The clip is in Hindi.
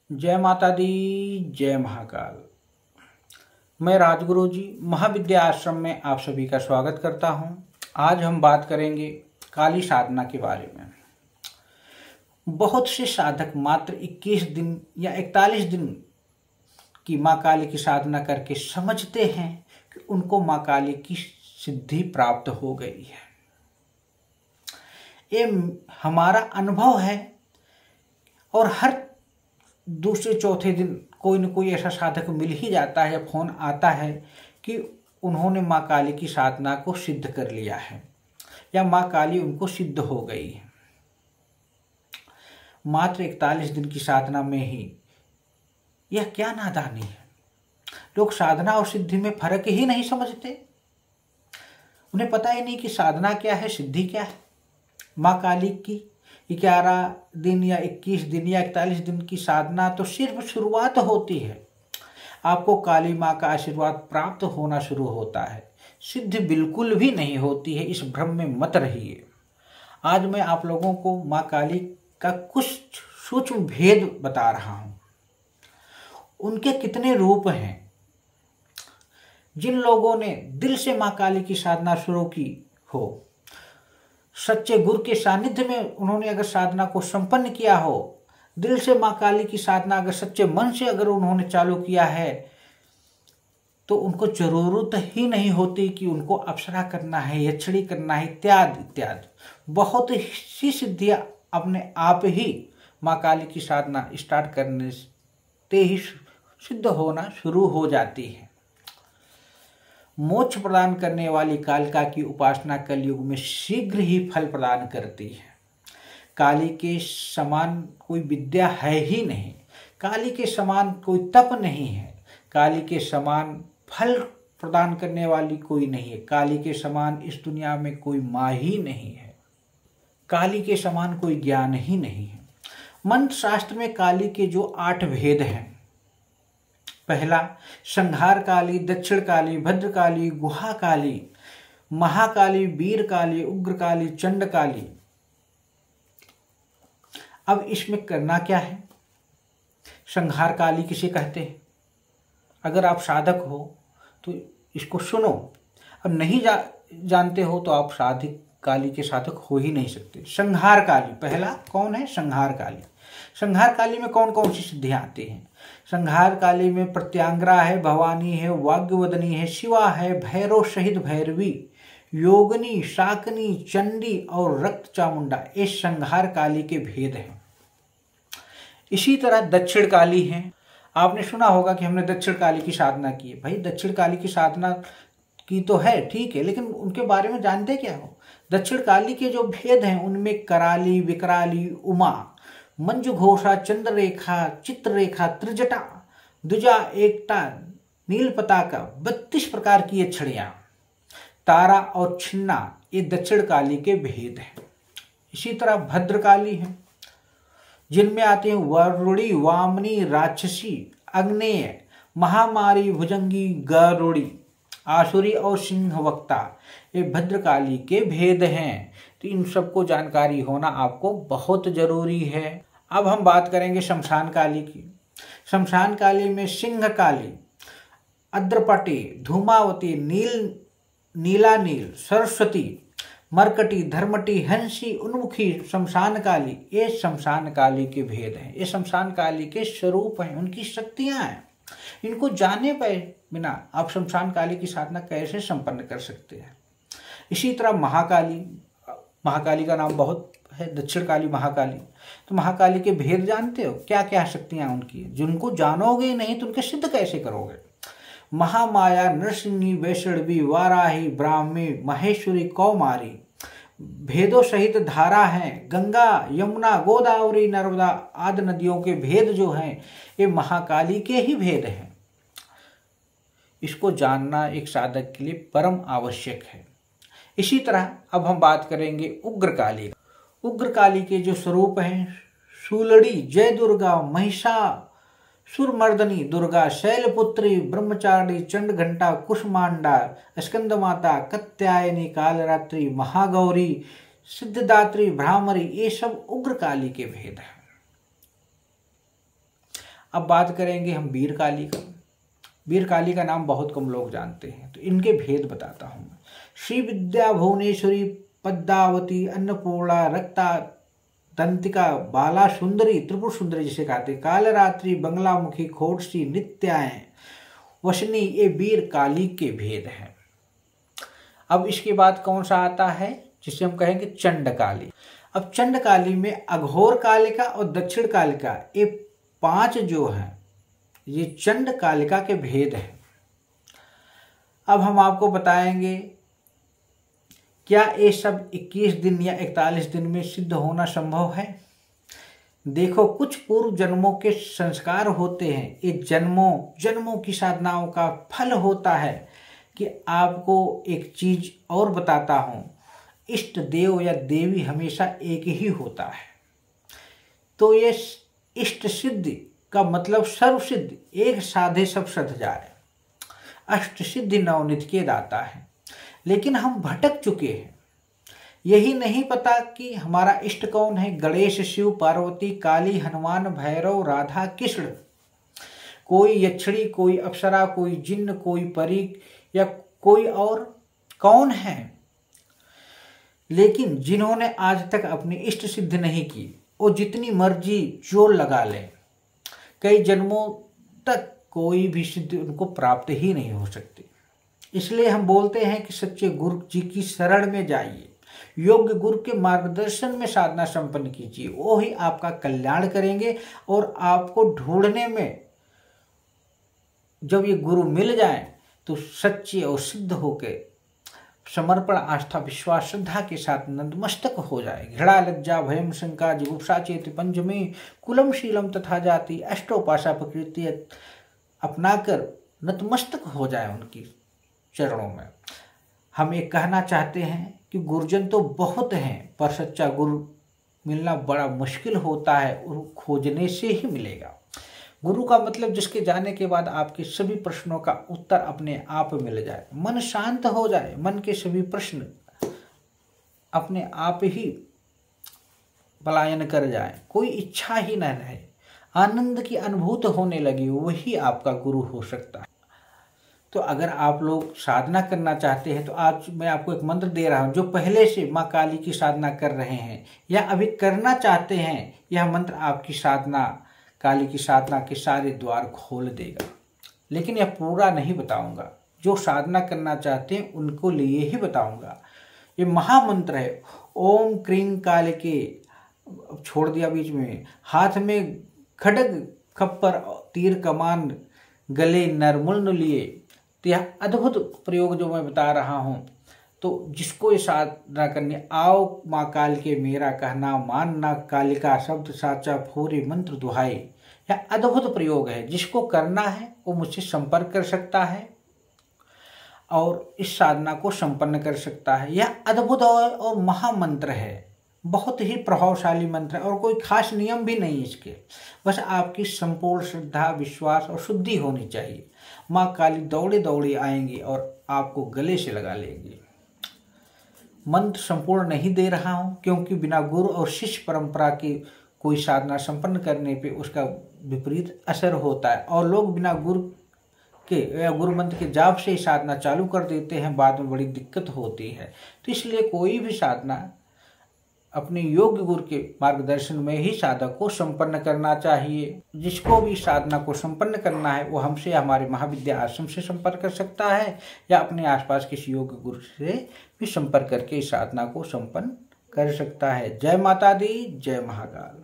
जय माता दी, जय महाकाल। मैं राजगुरु जी महाविद्या आश्रम में आप सभी का स्वागत करता हूं। आज हम बात करेंगे काली साधना के बारे में। बहुत से साधक मात्र 21 दिन या 41 दिन की माँ काली की साधना करके समझते हैं कि उनको माँ काली की सिद्धि प्राप्त हो गई है। ये हमारा अनुभव है और हर दूसरे चौथे दिन कोई न कोई ऐसा साधक मिल ही जाता है या फोन आता है कि उन्होंने माँ काली की साधना को सिद्ध कर लिया है या माँ काली उनको सिद्ध हो गई है। मात्र 41 दिन की साधना में ही यह क्या नादानी है। लोग साधना और सिद्धि में फर्क ही नहीं समझते। उन्हें पता ही नहीं कि साधना क्या है, सिद्धि क्या है। माँ काली की 11 दिन या 21 दिन या 41 दिन की साधना तो सिर्फ शुरुआत होती है। आपको काली माँ का आशीर्वाद प्राप्त होना शुरू होता है। सिद्धि बिल्कुल भी नहीं होती है, इस भ्रम में मत रहिए। आज मैं आप लोगों को माँ काली का कुछ सूक्ष्म भेद बता रहा हूँ। उनके कितने रूप हैं। जिन लोगों ने दिल से माँ काली की साधना शुरू की हो, सच्चे गुरु के सानिध्य में उन्होंने अगर साधना को संपन्न किया हो, दिल से माँ काली की साधना अगर सच्चे मन से अगर उन्होंने चालू किया है, तो उनको जरूरत ही नहीं होती कि उनको अप्सरा करना है, यक्षिणी करना है, इत्यादि इत्यादि। बहुत सी सिद्धियां अपने आप ही माँ काली की साधना स्टार्ट करने से ही सिद्ध होना शुरू हो जाती है। मोक्ष प्रदान करने वाली कालिका की उपासना कलयुग में शीघ्र ही फल प्रदान करती है। काली के समान कोई विद्या है ही नहीं, काली के समान कोई तप नहीं है, काली के समान फल प्रदान करने वाली कोई नहीं है, काली के समान इस दुनिया में कोई माँ ही नहीं है, काली के समान कोई ज्ञान ही नहीं है। मंत्र शास्त्र में काली के जो 8 भेद हैं, पहला संहार काली, दक्षिण काली, भद्र काली, गुहा काली, महाकाली, वीर काली, उग्र काली, चंड काली। अब इसमें करना क्या है। संहार काली किसे कहते हैं? अगर आप साधक हो तो इसको सुनो, अब नहीं जानते हो तो आप साधिक काली के साधक हो ही नहीं सकते। संहार काली पहला कौन है? संहार काली। संहार काली में कौन कौन सी सिद्धियां आती हैं? संहार काली में प्रत्यांगरा है, भवानी है, वाग्यवदनी है, शिवा है, भैरव सहित भैरवी, योगिनी, शाकनी, चंडी और रक्त चामुंडा। ये संहार काली के भेद हैं। इसी तरह दक्षिण काली हैं। आपने सुना होगा कि हमने दक्षिण काली की साधना की है। भाई दक्षिण काली की साधना की तो है, ठीक है, लेकिन उनके बारे में जानते क्या हो? दक्षिण काली के जो भेद हैं उनमें कराली, विकराली, उमा, मंजू घोषा, चंद्ररेखा, चित्ररेखा, त्रिजटा, द्विजा, एकता, नील पताका, 32 प्रकार की ये छड़ियां, तारा और छिन्ना, ये दक्षिण काली के भेद हैं। इसी तरह भद्रकाली हैं, जिनमें आते हैं वरुणी, वामनी, राक्षसी, अग्नेय, महामारी, भुजंगी, गरुड़ी, आसुरी और सिंहवक्ता। ये भद्रकाली के भेद हैं। तो इन सबको जानकारी होना आपको बहुत जरूरी है। अब हम बात करेंगे शमशान काली की। शमशान काली में सिंह काली, अद्रपटी, धूमावती, नीलानील, सरस्वती, मरकटी, धर्मटी, हंसी, उन्मुखी, शमशान काली, ये शमशान काली के भेद हैं। ये शमशान काली के स्वरूप हैं, उनकी शक्तियां हैं। इनको जाने पे बिना आप शमशान काली की साधना कैसे संपन्न कर सकते हैं। इसी तरह महाकाली, महाकाली का नाम बहुत है, दक्षिण काली, महाकाली। तो महाकाली के भेद जानते हो? क्या क्या शक्तियां उनकी, जिनको जानोगे नहीं तो उनके सिद्ध कैसे करोगे। महामाया, नरसिंही, वैष्णवी, वाराही, ब्राह्मी, महेश्वरी, कौमारी, भेदों सहित धारा है। गंगा, यमुना, गोदावरी, नर्मदा आदि नदियों के भेद जो हैं ये महाकाली के ही भेद हैं। इसको जानना एक साधक के लिए परम आवश्यक है। इसी तरह अब हम बात करेंगे उग्र काली। उग्र काली के जो स्वरूप हैं, शूलड़ी, जय दुर्गा, महिषासुरमर्दनी दुर्गा, शैलपुत्री, ब्रह्मचारिणी, चंड घंटा, कुष्मांडा, स्कंद माता, कत्यायनी, कालरात्रि, महागौरी, सिद्धदात्री, भ्रामरी, ये सब उग्र काली के भेद हैं। अब बात करेंगे हम वीर काली का। वीर काली का नाम बहुत कम लोग जानते हैं, तो इनके भेद बताता हूँ मैं। श्री विद्या भुवनेश्वरी, पद्मावती, अन्नपूर्णा, रक्ता, दंतिका, बाला सुंदरी, त्रिपुर सुंदरी जिसे कहते, कालरात्रि, बंगलामुखी, खोड़सी, नित्याएं, वशनी, ये वीर काली के भेद हैं। अब इसके बाद कौन सा आता है जिसे हम कहेंगे चंड काली। अब चंड काली में अघोर कालिका और दक्षिण कालिका, ये 5 जो हैं ये चंड कालिका के भेद हैं। अब हम आपको बताएंगे क्या ये सब 21 दिन या 41 दिन में सिद्ध होना संभव है। देखो, कुछ पूर्व जन्मों के संस्कार होते हैं, ये जन्मों जन्मों की साधनाओं का फल होता है। कि आपको एक चीज और बताता हूं, इष्ट देव या देवी हमेशा एक ही होता है। तो ये इष्ट सिद्धि का मतलब सर्व सिद्धि, एक साधे सब सध जाए। अष्ट सिद्धि नवनिधि के दाता है। लेकिन हम भटक चुके हैं, यही नहीं पता कि हमारा इष्ट कौन है। गणेश, शिव, पार्वती, काली, हनुमान, भैरव, राधा, कृष्ण, कोई यक्षिणी, कोई अप्सरा, कोई जिन्न, कोई परी या कोई और कौन है। लेकिन जिन्होंने आज तक अपनी इष्ट सिद्ध नहीं की, वो जितनी मर्जी जोर लगा लें, कई जन्मों तक कोई भी सिद्धि उनको प्राप्त ही नहीं हो सकती। इसलिए हम बोलते हैं कि सच्चे गुरु जी की शरण में जाइए, योग्य गुरु के मार्गदर्शन में साधना संपन्न कीजिए, वो ही आपका कल्याण करेंगे। और आपको ढूंढने में जब ये गुरु मिल जाएं तो सच्चे और सिद्ध होके समर्पण, आस्था, विश्वास, श्रद्धा के साथ नतमस्तक हो जाए। घृणा, लज्जा, भयम, शंका, जिगुप्सा चेति पंचमी, कुलम शीलम तथा जाति, अष्टोपाशा प्रकृति अपनाकर नतमस्तक हो जाए उनकी चरणों में। हम ये कहना चाहते हैं कि गुरुजन तो बहुत हैं, पर सच्चा गुरु मिलना बड़ा मुश्किल होता है और खोजने से ही मिलेगा। गुरु का मतलब जिसके जाने के बाद आपके सभी प्रश्नों का उत्तर अपने आप मिल जाए, मन शांत हो जाए, मन के सभी प्रश्न अपने आप ही पलायन कर जाए, कोई इच्छा ही न रहे, आनंद की अनुभूति होने लगी, वही आपका गुरु हो सकता है। तो अगर आप लोग साधना करना चाहते हैं तो आज मैं आपको एक मंत्र दे रहा हूं, जो पहले से माँ काली की साधना कर रहे हैं या अभी करना चाहते हैं, यह मंत्र आपकी साधना, काली की साधना के सारे द्वार खोल देगा। लेकिन यह पूरा नहीं बताऊंगा, जो साधना करना चाहते हैं उनको लिए ही बताऊंगा। ये महामंत्र है, ओम क्रीं काले के, छोड़ दिया बीच में, हाथ में खड्ग, खप्पर, तीर, कमान, गले नरमुंड लिए। तो यह अद्भुत प्रयोग जो मैं बता रहा हूं, तो जिसको ये साधना करनी, आओ माँ काल के मेरा कहना मानना, कालिका शब्द साचा फोरे मंत्र दुहाई। यह अद्भुत प्रयोग है, जिसको करना है वो मुझसे संपर्क कर सकता है और इस साधना को संपन्न कर सकता है। यह अद्भुत और महामंत्र है, बहुत ही प्रभावशाली मंत्र है और कोई खास नियम भी नहीं इसके, बस आपकी संपूर्ण श्रद्धा, विश्वास और शुद्धि होनी चाहिए। माँ काली दौड़े दौड़े आएंगी और आपको गले से लगा लेंगी। मंत्र संपूर्ण नहीं दे रहा हूं, क्योंकि बिना गुरु और शिष्य परंपरा के कोई साधना संपन्न करने पे उसका विपरीत असर होता है और लोग बिना गुरु के या गुरु मंत्र के जाप से ही साधना चालू कर देते हैं, बाद में बड़ी दिक्कत होती है। तो इसलिए कोई भी साधना अपने योग्य गुरु के मार्गदर्शन में ही साधक को संपन्न करना चाहिए। जिसको भी साधना को संपन्न करना है वो हमसे, हमारे महाविद्या आश्रम से संपर्क कर सकता है या अपने आसपास किसी योग्य गुरु से भी संपर्क करके इस साधना को संपन्न कर सकता है। जय माता दी, जय महाकाल।